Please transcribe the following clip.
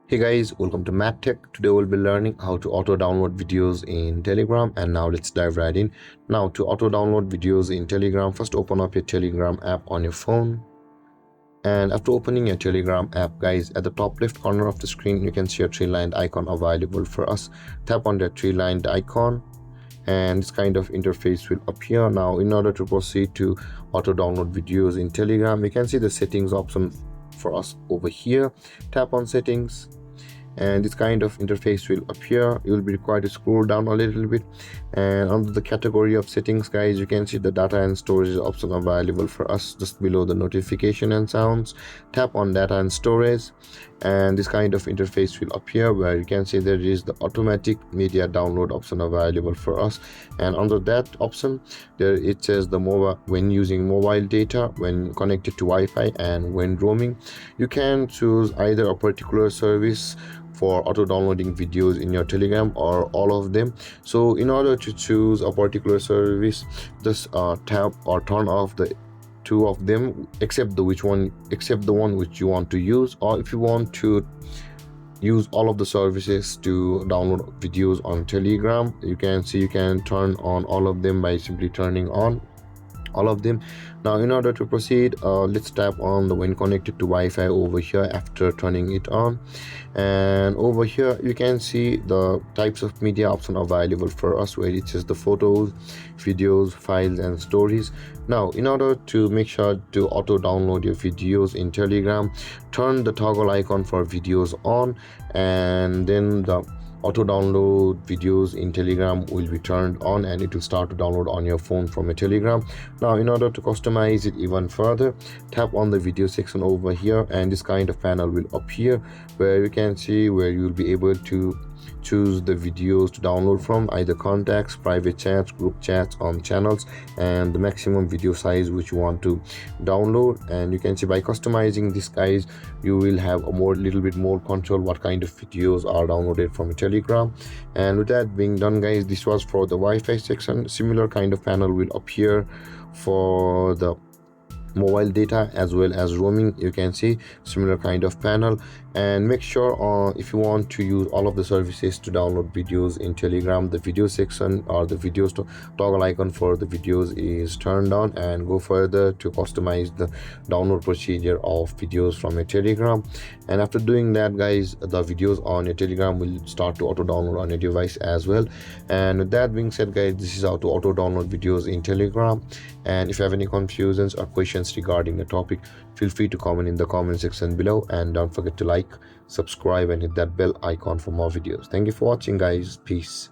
Hey guys, welcome to Matt Tech. Today we'll be learning how to auto download videos in Telegram, and now let's dive right in. Now to auto download videos in Telegram, first open up your Telegram app on your phone. And after opening your Telegram app, guys, at the top left corner of the screen you can see a three-lined icon available for us. Tap on that three-lined icon and this kind of interface will appear. Now in order to proceed to auto download videos in Telegram, you can see the settings option for us over here. Tap on settings and this kind of interface will appear. You will be required to scroll down a little bit, and under the category of settings, guys, you can see the data and storage option available for us just below the notification and sounds. Tap on data and storage and this kind of interface will appear where you can see there is the automatic media download option available for us, and under that option there it says the mobile when using mobile data, when connected to Wi-Fi, and when roaming. You can choose either a particular service for auto downloading videos in your Telegram or all of them. So in order to choose a particular service, just tap or turn off the two of them except the one which you want to use, or if you want to use all of the services to download videos on Telegram, you can turn on all of them by simply turning on all of them. Now in order to proceed, let's tap on the when connected to Wi-Fi over here after turning it on, and over here you can see the types of media option available for us where it says the photos, videos, files and stories. Now in order to make sure to auto download your videos in Telegram, turn the toggle icon for videos on, and then the auto download videos in Telegram will be turned on and it will start to download on your phone from a Telegram. Now in order to customize it even further, tap on the video section over here and this kind of panel will appear where you can see where you will be able to choose the videos to download from, either contacts, private chats, group chats, on channels, and the maximum video size which you want to download. And you can see by customizing this, guys, you will have a little bit more control what kind of videos are downloaded from Telegram. And with that being done, guys, this was for the Wi-Fi section. Similar kind of panel will appear for the mobile data as well as roaming. You can see similar kind of panel, and make sure if you want to use all of the services to download videos in Telegram, the video section or the videos toggle icon for the videos is turned on, and go further to customize the download procedure of videos from your Telegram. And after doing that, guys, the videos on your Telegram will start to auto download on your device as well. And with that being said, guys, this is how to auto download videos in Telegram. And if you have any confusions or questions regarding the topic, feel free to comment in the comment section below, and don't forget to like, subscribe and hit that bell icon for more videos. Thank you for watching, guys. Peace.